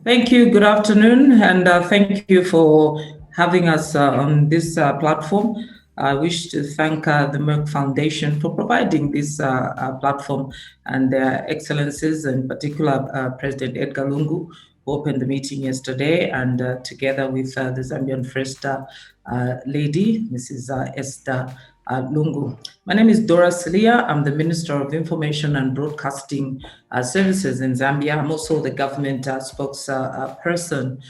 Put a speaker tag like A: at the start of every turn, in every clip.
A: Thank you. Good afternoon, and thank you for having us on this platform. I wish to thank the Merck Foundation for providing this platform and their excellencies, in particular President Edgar Lungu, who opened the meeting yesterday, and together with the Zambian First Lady, Mrs. Esther Lungu. My name is Dora SILIYA. I'm the Minister of Information and Broadcasting Services in Zambia. I'm also the government spokesperson.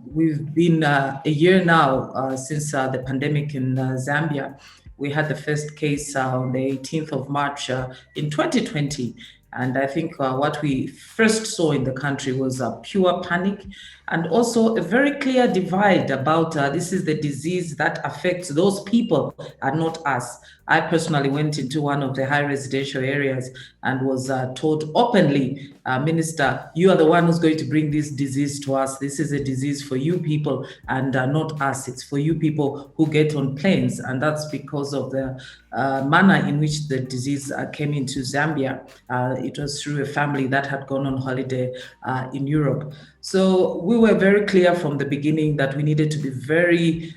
A: We've been a year now since the pandemic in Zambia. We had the first case on the 18th of March in 2020. And I think what we first saw in the country was pure panic, and also a very clear divide about this is the disease that affects those people and not us. I personally went into one of the high residential areas and was told openly, Minister, you are the one who's going to bring this disease to us. This is a disease for you people and not us. It's for you people who get on planes. And that's because of the manner in which the disease came into Zambia. It was through a family that had gone on holiday in Europe. So we were very clear from the beginning that we needed to be very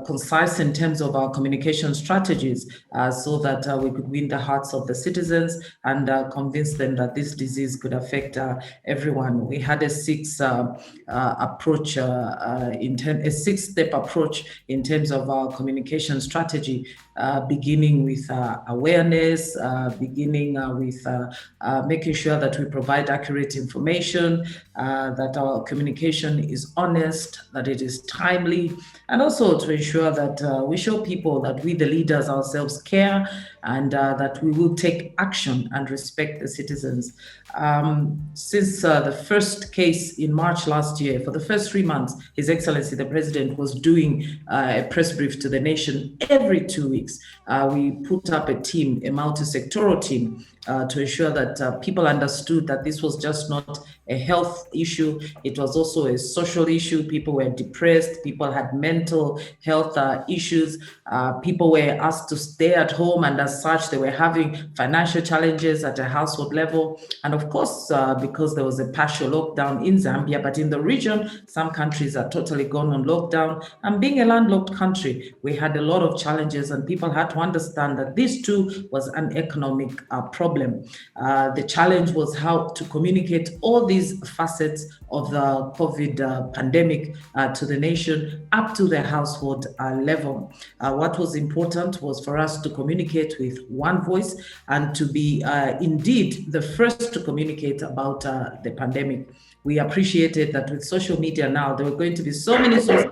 A: concise in terms of our communication strategies so that we could win the hearts of the citizens and convince them that this disease could affect everyone. We had a six-step approach in terms of our communication strategy, beginning with awareness, beginning with making sure that we provide accurate information, that our communication is honest, that it is timely, and also to ensure that we show people that we, the leaders ourselves, care and that we will take action and respect the citizens. Since the first case in March last year, for the first 3 months, His Excellency the President was doing a press brief to the nation every 2 weeks. We put up a team, a multi-sectoral team, to ensure that people understood that this was just not a health issue, it was also a social issue. People were depressed, people had mental health issues, people were asked to stay at home, and as such, they were having financial challenges at a household level. And of course, because there was a partial lockdown in Zambia, but in the region, some countries are totally gone on lockdown. And being a landlocked country, we had a lot of challenges, and people had to understand that this too was an economic problem. The challenge was how to communicate all these facets of the COVID pandemic to the nation up to the household level. What was important was for us to communicate with one voice and to be indeed the first to communicate about the pandemic. We appreciated that with social media now, there were going to be so many sources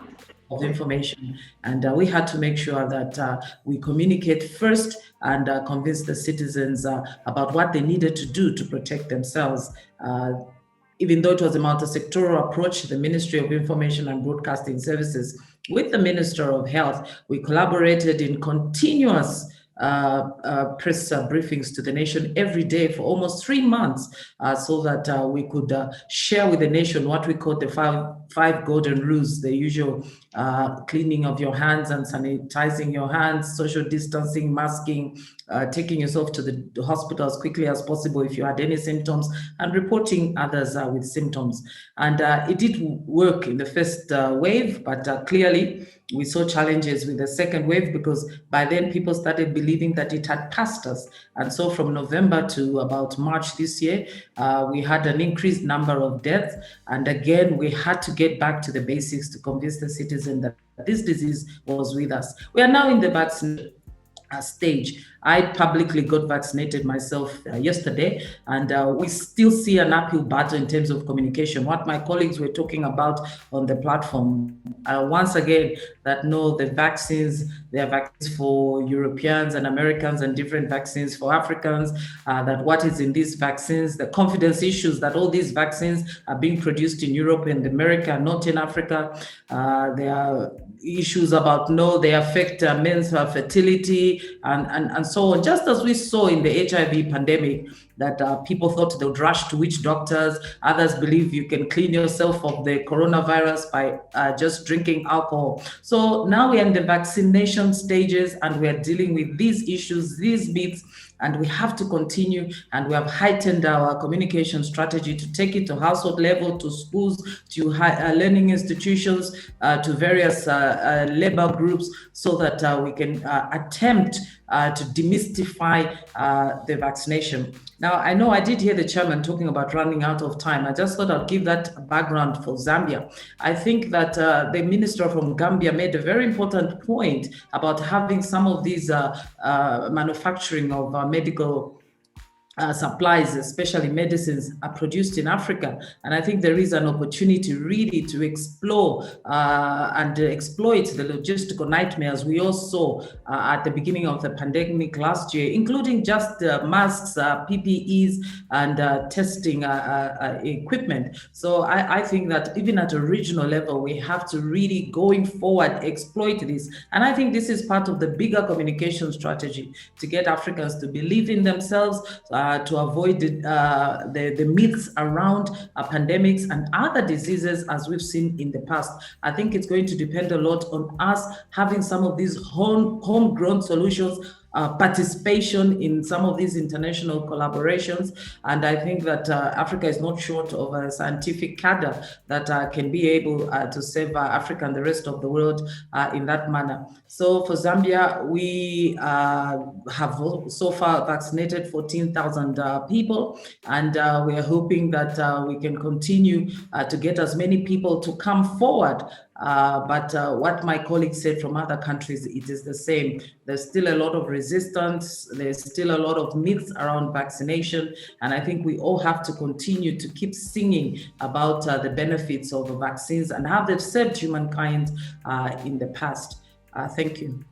A: of information, and we had to make sure that we communicate first and convince the citizens about what they needed to do to protect themselves. Even though it was a multi-sectoral approach, the Ministry of Information and Broadcasting Services with the Minister of Health, we collaborated in continuous press briefings to the nation every day for almost 3 months, so that we could share with the nation what we call the five golden rules, the usual cleaning of your hands and sanitizing your hands, social distancing, masking, taking yourself to the hospital as quickly as possible if you had any symptoms, and reporting others with symptoms. And it did work in the first wave, but clearly we saw challenges with the second wave, because by then people started believing that it had passed us. And so from November to about March this year, we had an increased number of deaths. And again, we had to get back to the basics to convince the citizen that this disease was with us. We are now in the vaccine stage. I publicly got vaccinated myself yesterday, and we still see an uphill battle in terms of communication. What my colleagues were talking about on the platform, once again, that no, the vaccines, there are vaccines for Europeans and Americans and different vaccines for Africans, that what is in these vaccines, the confidence issues that all these vaccines are being produced in Europe and America, not in Africa. There are issues about no, they affect men's fertility and so on. Just as we saw in the HIV pandemic, that people thought they would rush to witch doctors. Others believe you can clean yourself of the coronavirus by just drinking alcohol. So now we're in the vaccination stages, and we're dealing with these issues, these myths, and we have to continue, and we have heightened our communication strategy to take it to household level, to schools, to learning institutions, to various labor groups, so that we can attempt to demystify the vaccination. Now, I know I did hear the chairman talking about running out of time. I just thought I'd give that background for Zambia. I think that the minister from Gambia made a very important point about having some of these manufacturing of medical supplies, especially medicines, are produced in Africa. And I think there is an opportunity really to explore and exploit the logistical nightmares we all saw at the beginning of the pandemic last year, including just masks, PPEs, and testing equipment. So I think that even at a regional level, we have to really, going forward, exploit this. And I think this is part of the bigger communication strategy to get Africans to believe in themselves, to avoid the myths around pandemics and other diseases as we've seen in the past. I think it's going to depend a lot on us having some of these homegrown solutions, participation in some of these international collaborations. And I think that Africa is not short of a scientific cadre that can be able to save Africa and the rest of the world in that manner. So for Zambia, we have so far vaccinated 14,000 people, and we are hoping that we can continue to get as many people to come forward. But what my colleagues said from other countries, it is the same. There's still a lot of resistance. There's still a lot of myths around vaccination. And I think we all have to continue to keep singing about the benefits of the vaccines and how they've served humankind in the past. Thank you.